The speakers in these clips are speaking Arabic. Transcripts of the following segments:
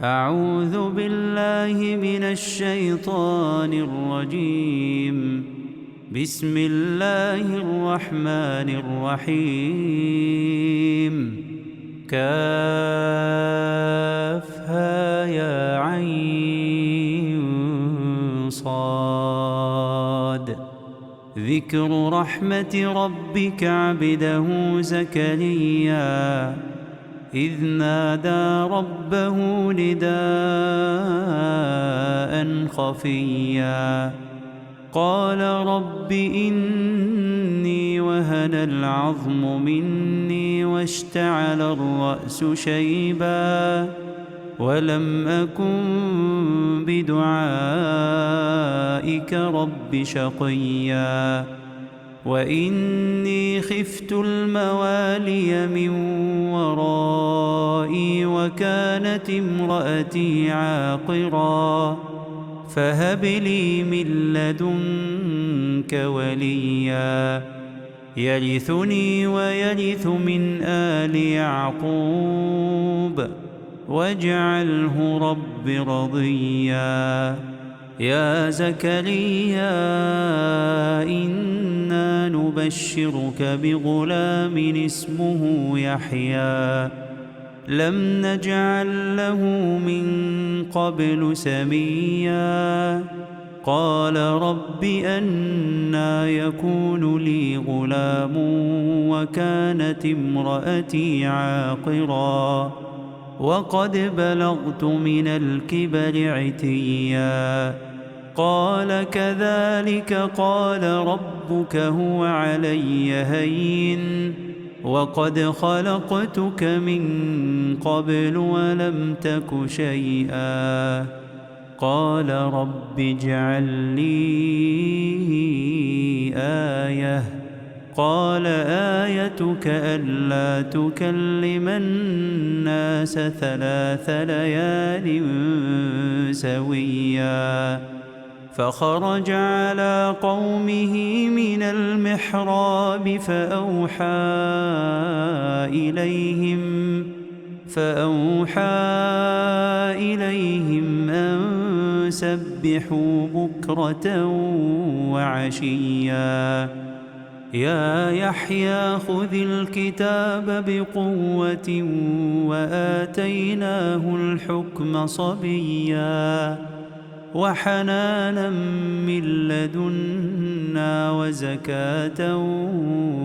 أعوذ بالله من الشيطان الرجيم. بسم الله الرحمن الرحيم. كافها يا عين صاد. ذكر رحمة ربك عبده زكريا إذ نادى ربه نداء خفيا قال رب إني وهن العظم مني واشتعل الرأس شيبا ولم أكن بدعائك رب شقيا وإني خفت الموالي من ورائي وكانت امرأتي عاقرا فهب لي من لدنك وليا يرثني ويرث من آل يعقوب واجعله رب رضيا. يا زكريا إنا نبشرك بغلام اسمه يحيى لم نجعل له من قبل سميا قال رب أنى يكون لي غلام وكانت امرأتي عاقرا وقد بلغت من الكبر عتيا قال كذلك قال ربك هو علي هين وقد خلقتك من قبل ولم تك شيئا قال رب اجعل لي آية قال آيتك ألا تكلم الناس 3 ليال سويا فخرج على قومه من المحراب فأوحى إليهم أن سبحوا بكرة وعشيا يا يحيى خذ الكتاب بقوة وآتيناه الحكم صبيا وحنانا من لدنا وزكاة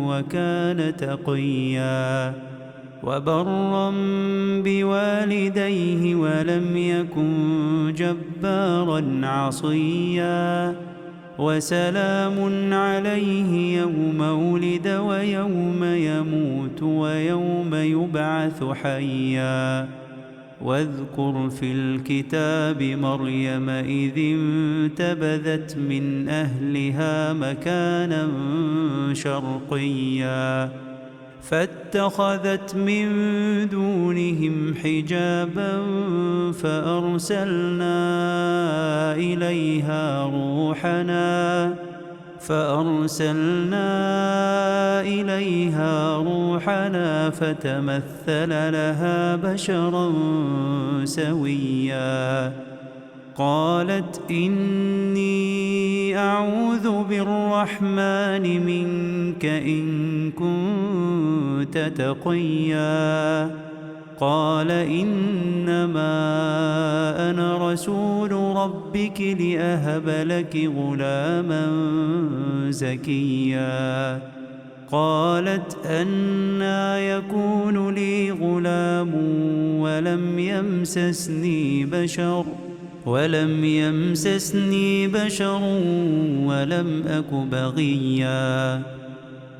وكان تقيا وبرا بوالديه ولم يكن جبارا عصيا وسلام عليه يوم ولد ويوم يموت ويوم يبعث حيا واذكر في الكتاب مريم إذ انتبذت من أهلها مكانا شرقيا فاتخذت من دونهم حجابا فأرسلنا إليها روحنا فتمثل لها بشرا سويا قالت إني أعوذ بالرحمن منك إن كنت تقيا قال إنما أنا رسول ربك لأهب لك غلاما زكيا قالت أنى يكون لي غلام ولم يمسسني بشر ولم أك بغيا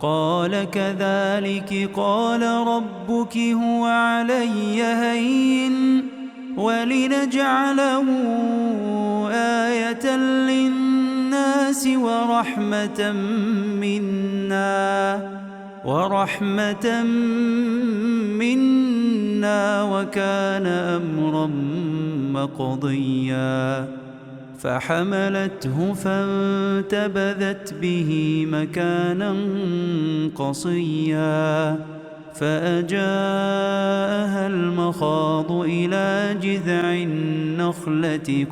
قال كذلك قال ربك هو علي هين ولنجعله آية للناس ورحمة منا وكان أمرا مقضيا فحملته فانتبذت به مكانا قصيا فأجاءها المخاض إلى جذع النخلة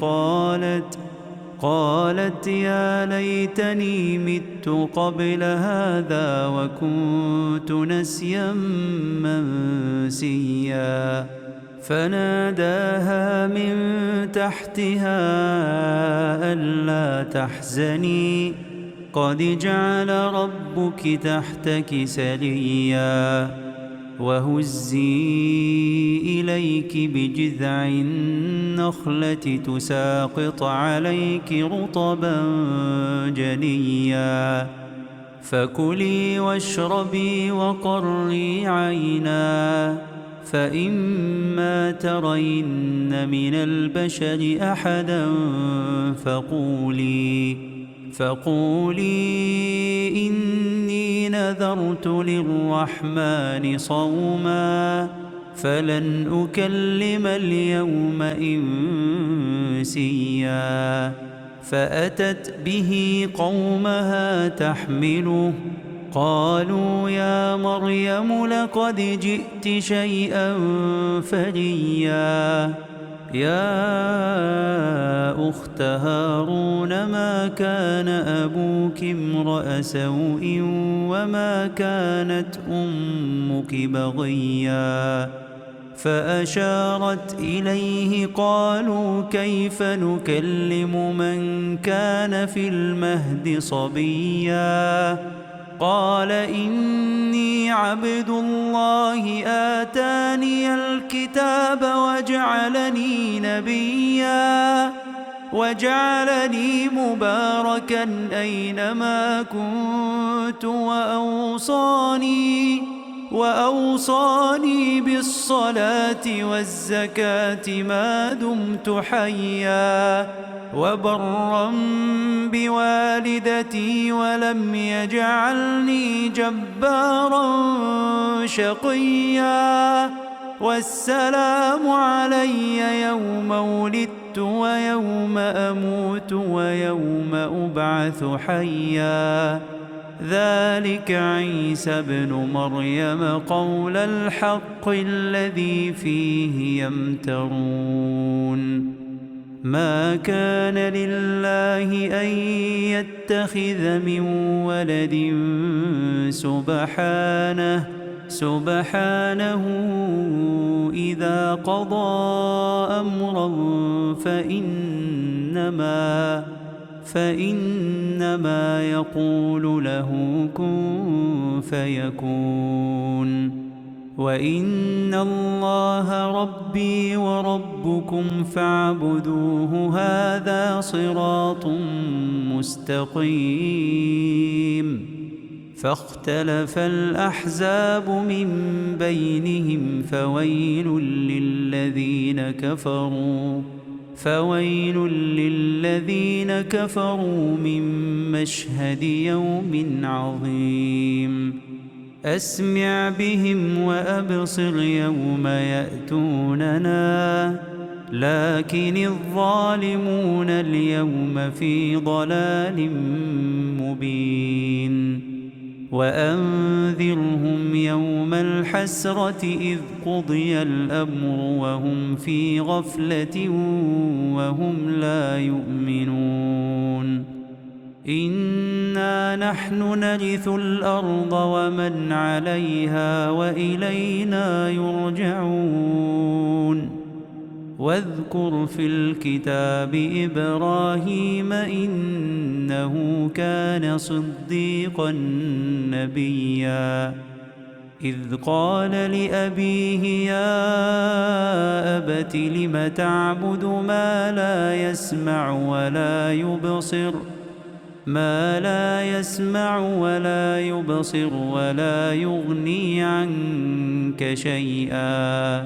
قالت يا ليتني مت قبل هذا وكنت نسيا منسيا. فناداها من تحتها ألا تحزني قد جعل ربك تحتك سريا وهزي إليك بجذع النخلة تساقط عليك رطبا جنيا فكلي واشربي وقري عينا فإما ترين من البشر أحدا فقولي إني نذرت للرحمن صوما فلن أكلم اليوم إنسيا. فأتت به قومها تحمله قالوا يا مريم لقد جئت شيئا فريا يا أخت هارون ما كان أبوك امرأ سوء وما كانت أمك بغيا. فأشارت إليه قالوا كيف نكلم من كان في المهد صبيا قال إني عبد الله آتاني الكتاب وجعلني نبيا وجعلني مباركا أينما كنت وأوصاني بالصلاة والزكاة ما دمت حيا وبرا بوالدتي ولم يجعلني جبارا شقيا والسلام علي يوم ولدت ويوم أموت ويوم أبعث حيا ذلك عيسى ابن مريم قول الحق الذي فيه يمترون. ما كان لله أن يتخذ من ولد سبحانه إذا قضى أمرا فإنما يقول له كن فيكون. وإن الله ربي وربكم فاعبدوه هذا صراط مستقيم. فاختلف الأحزاب من بينهم فويل للذين كفروا من مشهد يوم عظيم. أسمع بهم وأبصر يوم يأتوننا لكن الظالمون اليوم في ضلال مبين. وأنذرهم يوم الحسرة إذ قضي الأمر وهم في غفلة وهم لا يؤمنون. إنا نحن نرث الأرض ومن عليها وإلينا يرجعون. واذكر في الكتاب إبراهيم إنه كان صديقا نبيا إذ قال لأبيه يا أبت لم تعبد ما لا يسمع ولا يبصر ولا يغني عنك شيئا.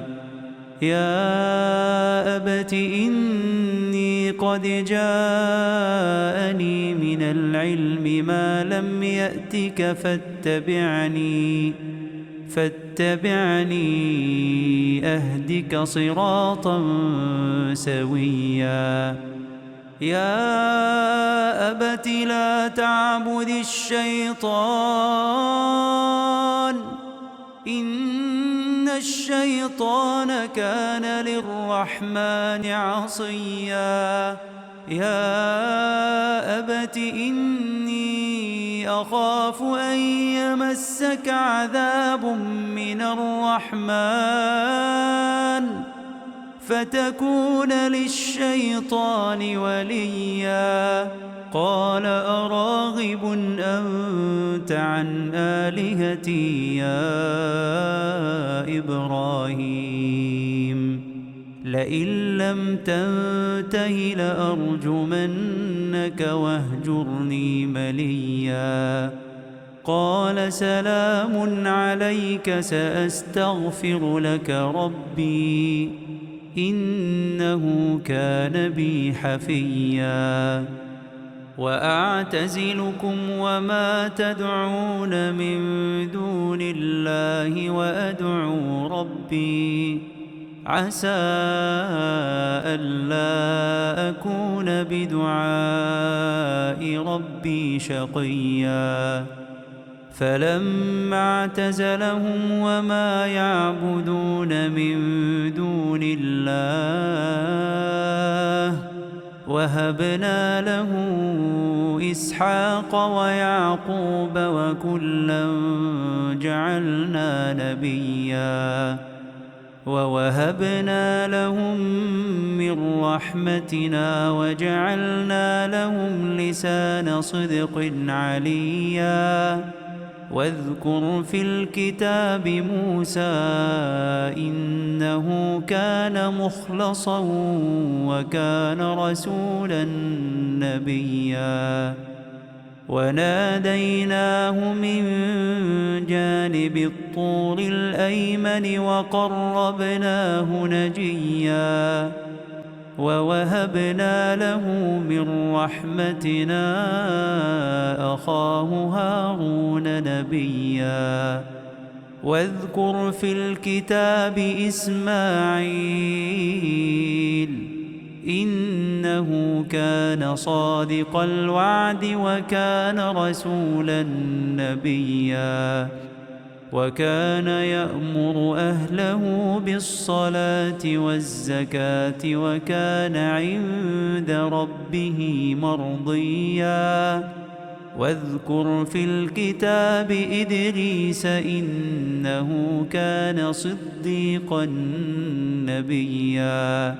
يا أبت إني قد جاءني من العلم ما لم يأتك فاتبعني أهدك صراطا سويا. يا أبت لا تعبد الشيطان إن الشيطان كان للرحمن عصيا يا أبت إني أخاف أن يمسك عذاب من الرحمن فتكون للشيطان وليا قال أراغب أنت عن آلهتي يا إبراهيم لئن لم تنته لأرجمنك واهجرني مليا قال سلام عليك سأستغفر لك ربي إنه كان بي حفيا وأعتزلكم وما تدعون من دون الله وأدعو ربي عسى ألا أكون بدعاء ربي شقيا فلما اعتزلهم وما يعبدون من دون الله وهبنا له إسحاق ويعقوب وكلا جعلنا نبيا ووهبنا لهم من رحمتنا وجعلنا لهم لسان صدق عليا واذكر في الكتاب موسى إنه كان مخلصا وكان رسولا نبيا وناديناه من جانب الطور الأيمن وقربناه نجيا ووهبنا له من رحمتنا أخاه هارون نبيا واذكر في الكتاب إسماعيل إنه كان صادق الوعد وكان رسولا نبيا وكان يأمر أهله بالصلاة والزكاة وكان عند ربه مرضيا واذكر في الكتاب إدريس إنه كان صديقا نبيا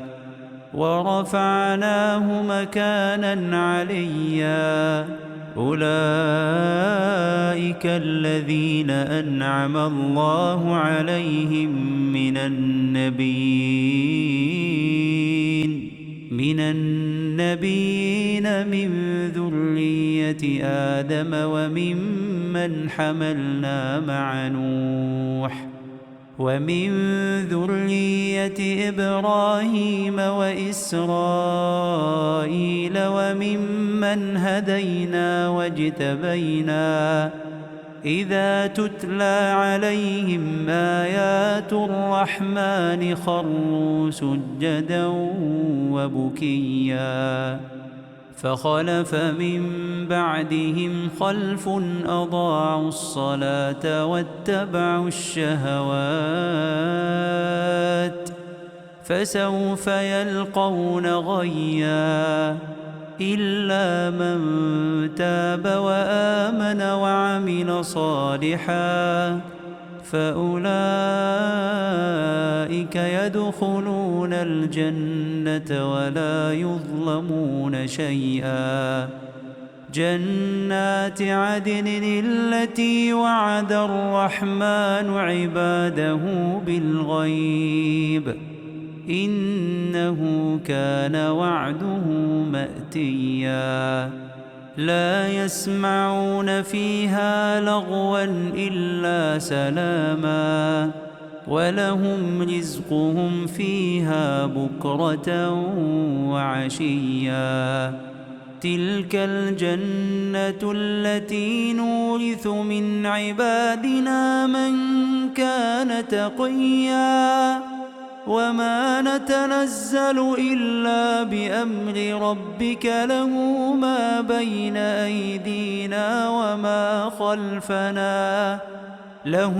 ورفعناه مكانا عليا أولئك الذين أنعم الله عليهم من النبيين من ذرية آدم وممن حملنا مع نوح ومن ذرية إبراهيم وإسرائيل وممن هدينا واجتبينا إذا تتلى عليهم آيات الرحمن خروا سجدا وبكيا فخلف من بعدهم خلف أضاعوا الصلاة واتبعوا الشهوات فسوف يلقون غيا إلا من تاب وآمن وعمل صالحا فأولئك يدخلون الجنة ولا يظلمون شيئا جنات عدن التي وعد الرحمن عباده بالغيب إنه كان وعده مأتيا لا يسمعون فيها لغوا إلا سلاما ولهم رزقهم فيها بكرة وعشيا تلك الجنة التي نورث من عبادنا من كان تقيا وما نتنزل إلا بأمر ربك له ما بين أيدينا وما خلفنا له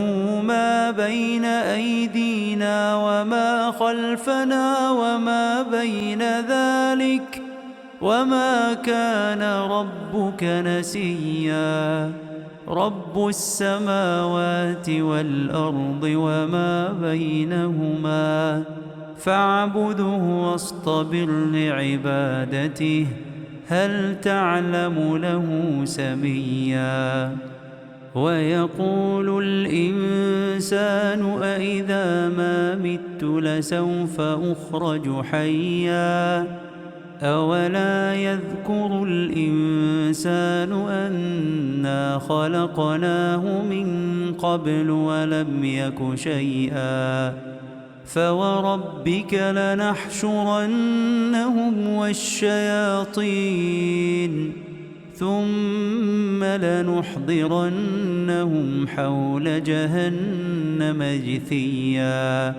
ما بين أيدينا وما خلفنا وما بين ذلك وما كان ربك نسيا رب السماوات والأرض وما بينهما فاعبده واصطبر لعبادته هل تعلم له سميا ويقول الإنسان أإذا ما مت لسوف أخرج حيا أولا يذكر الإنسان أنا خلقناه من قبل ولم يك شيئا فوربك لنحشرنهم والشياطين ثم لنحضرنهم حول جهنم جثيا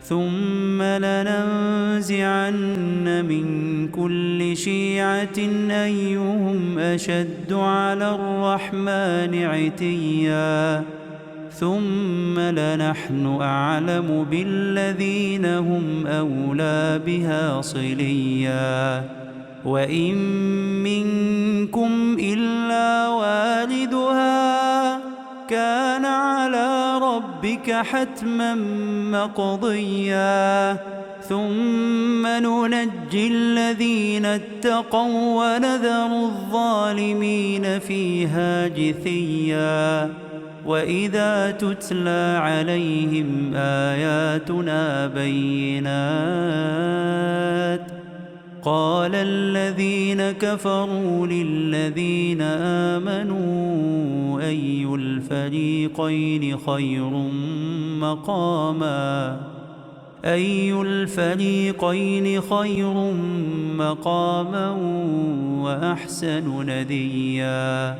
ثم لننزعن من كل شيعة أيهم أشد على الرحمن عتيا ثم لنحن أعلم بالذين هم أولى بها صليا وإن منكم إلا واردها كان على ربك حتما مقضيا ثم ننجي الذين اتقوا ونذر الظالمين فيها جثيا وإذا تتلى عليهم آياتنا بينات قال الذين كفروا للذين آمنوا أي الفريقين خير مقاما وأحسن نديا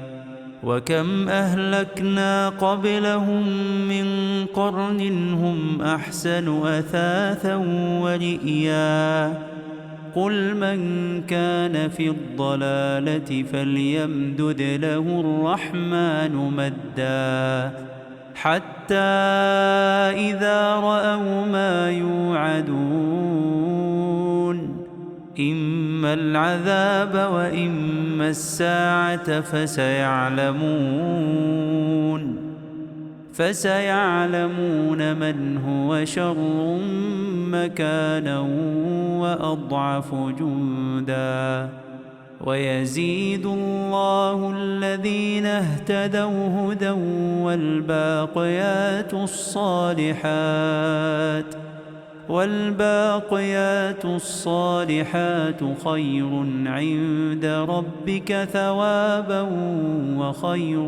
وكم أهلكنا قبلهم من قرن هم أحسن أثاثا ورئيا قل من كان في الضلالة فليمدد له الرحمن مدا حتى إذا رأوا ما يوعدون إما العذاب وإما الساعة فسيعلمون من هو شر مكانا وأضعف جندا ويزيد الله الذين اهتدوا هدى والباقيات الصالحات خير عند ربك ثوابا وخير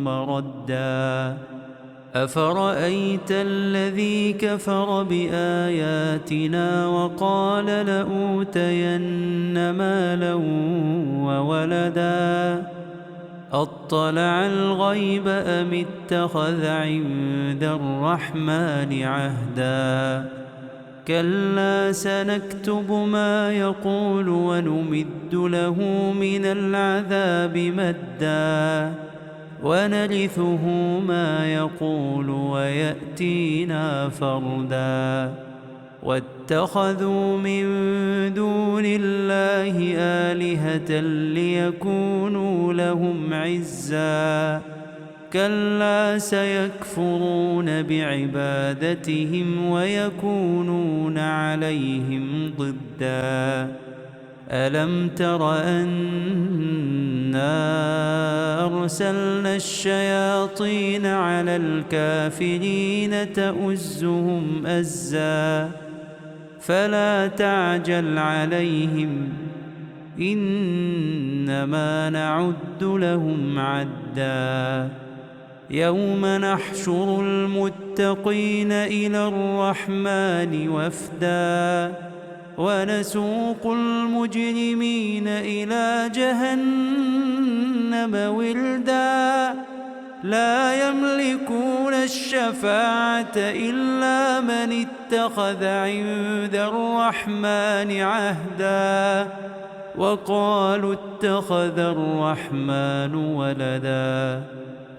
مردا أفرأيت الذي كفر بآياتنا وقال لأوتين مالا وولدا أطلع الغيب أم اتخذ عند الرحمن عهدا كلا سنكتب ما يقول ونمد له من العذاب مدا ونرثه ما يقول ويأتينا فردا واتخذوا من دون الله آلهة ليكونوا لهم عزا كلا سيكفرون بعبادتهم ويكونون عليهم ضدا ألم تر أنا أرسلنا الشياطين على الكافرين تؤزهم أزا فلا تعجل عليهم إنما نعد لهم عدا يوم نحشر المتقين إلى الرحمن وفدا ونسوق المجرمين إلى جهنم وردا لا يملكون الشفاعة إلا من اتخذ عند الرحمن عهدا وقالوا اتخذ الرحمن ولدا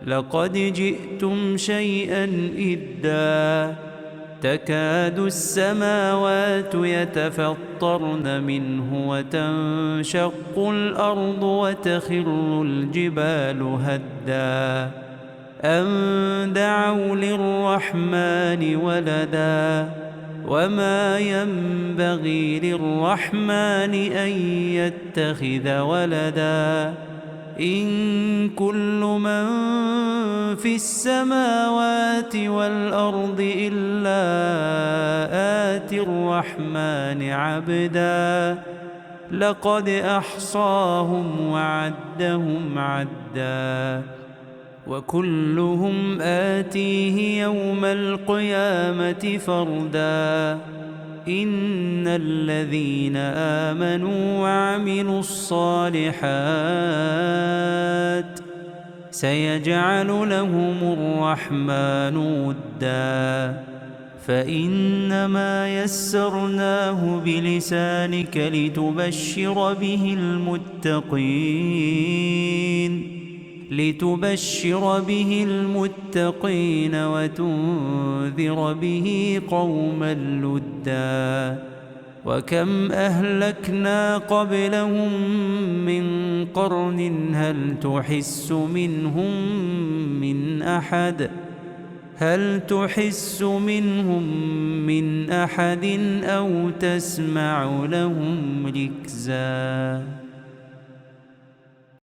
لقد جئتم شيئا إدا تكاد السماوات يتفطرن منه وتنشق الأرض وتخر الجبال هدا أن دعوا للرحمن ولدا وما ينبغي للرحمن أن يتخذ ولدا إن كل من في السماوات والأرض إلا آتي الرحمن عبدا لقد أحصاهم وعدهم عدا وكلهم آتيه يوم القيامة فردا إن الذين آمنوا وعملوا الصالحات سيجعل لهم الرحمن ودا فإنما يسرناه بلسانك لتبشر به المتقين وتنذر به قوما لدا وكم أهلكنا قبلهم من قرن هل تحس منهم من أحد أو تسمع لهم ركزا.